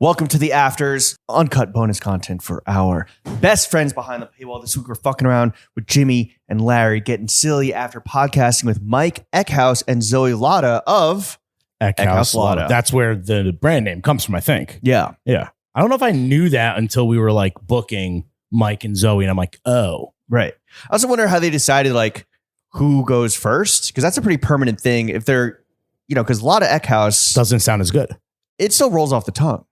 Welcome to the Afters, uncut bonus content for our best friends behind the paywall. This week we're fucking around with Jimmy and Larry, getting silly after podcasting with Mike Eckhouse and Zoe Lotta of Eckhouse Lotta. That's where the brand name comes from, I think. Yeah. Yeah. I don't know if I knew that until we were like booking Mike and Zoe, and I'm like, oh. Right. I also wonder how they decided like who goes first, because that's a pretty permanent thing. If they're, because Lotta Eckhouse Doesn't sound as good. It still rolls off the tongue.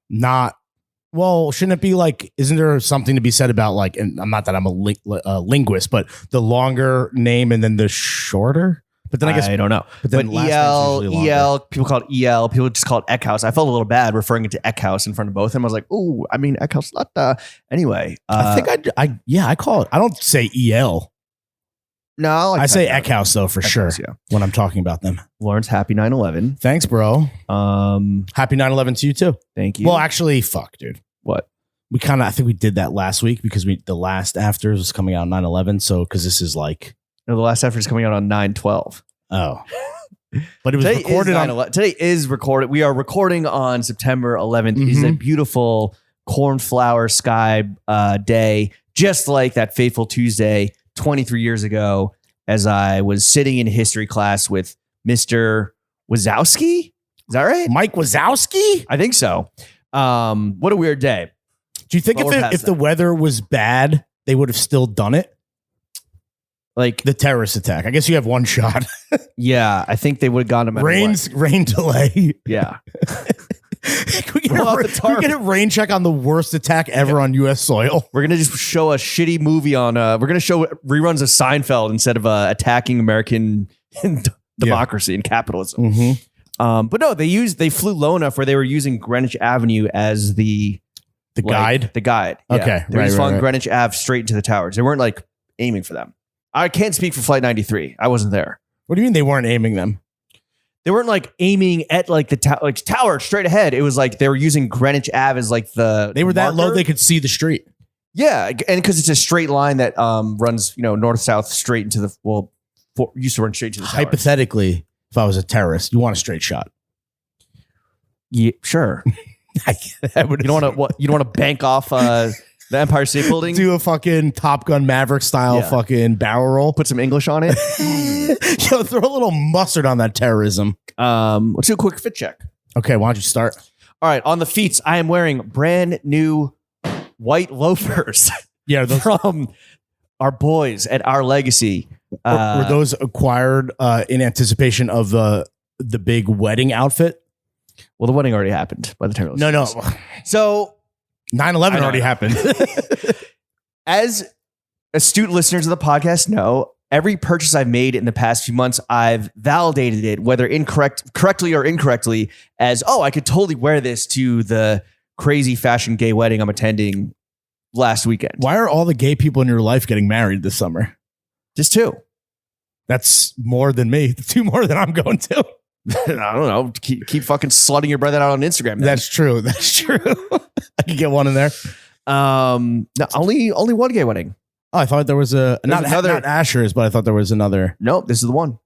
Well, shouldn't it be like, isn't there something to be said about like, and I'm not that I'm a linguist, but the longer name and then the shorter? But then I guess I don't know. But then EL, people call it EL, people just call it Eckhouse. I felt a little bad referring it to Eckhouse in front of both of them. I was like, ooh, I mean, Eckhouse Lotta. Anyway. I think I call it, I don't say EL. No, I say Eckhouse though for Eckhouse, sure yeah. when I'm talking about them. Lawrence, happy 9/11. Thanks, bro. Happy 9/11 to you too. Thank you. Well, actually, fuck, dude. What? I think we did that last week because the last Afters was coming out on 9/11. So, because this is like. No, the last After is coming out on 9/12. Oh. But it was recorded on. Today is recorded. We are recording on September 11th. It is a beautiful cornflower sky day, just like that fateful Tuesday 23 years ago, as I was sitting in history class with Mr. Wazowski. Is that right? Mike Wazowski? I think so. What a weird day. Do you think if the weather was bad, they would have still done it? Like the terrorist attack. I guess you have one shot. Yeah, I think they would have gone to rain delay. Yeah. Can we get a rain check on the worst attack ever on U.S. soil? We're going to just show a shitty movie on, we're going to show reruns of Seinfeld instead of attacking American democracy and capitalism. Mm-hmm. But no, they flew low enough where they were using Greenwich Avenue as the guide? The guide. Yeah. Okay. They were just following Greenwich Ave straight into the towers. They weren't like aiming for them. I can't speak for Flight 93. I wasn't there. What do you mean they weren't aiming them? They weren't like aiming at like the tower straight ahead. It was like they were using Greenwich Ave as like they were that low they could see the street. Yeah, and because it's a straight line that runs north south straight into the used to run straight to the towers. Hypothetically, if I was a terrorist, you want a straight shot? Yeah, sure. You don't want to bank off the Empire State Building? Do a fucking Top Gun Maverick style fucking barrel roll. Put some English on it. Yo, throw a little mustard on that terrorism. Let's do a quick fit check. Okay, why don't you start? All right, on the feet, I am wearing brand new white loafers. Yeah, from our boys at Our Legacy. Were those acquired in anticipation of the big wedding outfit? Well, the wedding already happened by the time. No. So 9/11 already happened. As astute listeners of the podcast know, every purchase I've made in the past few months, I've validated it, whether correctly or incorrectly, as, I could totally wear this to the crazy fashion gay wedding I'm attending last weekend. Why are all the gay people in your life getting married this summer? Just 2. That's more than me. 2 more than I'm going to. I don't know. Keep fucking slutting your brother out on Instagram. Then. That's true. I can get one in there. No, only one gay wedding. Oh, I thought there was not Asher's, but I thought there was another. Nope, this is the one.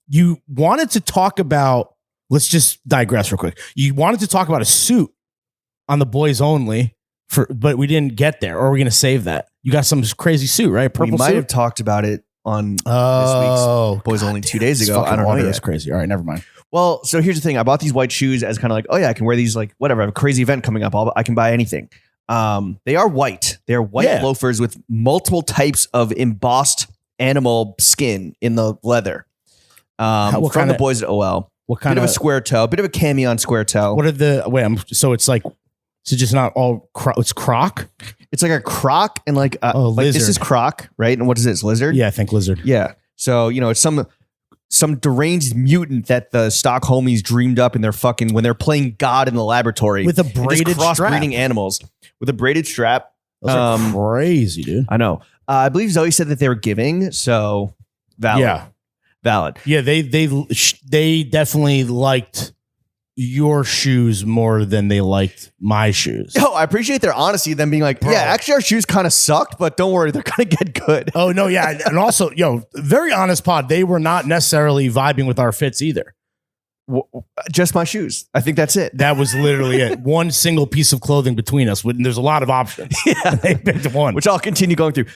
You wanted to talk about. Let's just digress real quick. You wanted to talk about a suit on the boys only, but we didn't get there. Or are we going to save that? You got some crazy suit, right? Purple we might suit? have talked about it on this week's Boys Only 2 days ago. I don't know. That's crazy. All right, never mind. Well, so here's the thing. I bought these white shoes as kind of like, I can wear these like whatever. I have a crazy event coming up. I can buy anything. They are white. They're white loafers with multiple types of embossed animal skin in the leather. From the boys at OL. What kind of a square toe, bit of a cami on square toe. What are the so it's like just not all it's croc? It's like a croc and like lizard. This is croc, right? And what is this? Lizard? Yeah, I think lizard. Yeah. So, it's some deranged mutant that the Stockholmies dreamed up in their when they're playing God in the laboratory with a braided crossbreeding animals with a braided strap. Those are crazy, dude. I know. I believe Zoe said that they were giving, so valid. Yeah, valid. Yeah, they definitely liked your shoes more than they liked my shoes. Yo, I appreciate their honesty. Them being like, actually, our shoes kind of sucked, but don't worry, they're gonna get good. Oh no, yeah, and also, very honest pod. They were not necessarily vibing with our fits either. Just my shoes. I think that's it. That was literally it. One single piece of clothing between us. There's a lot of options. Yeah. They picked one. Which I'll continue going through.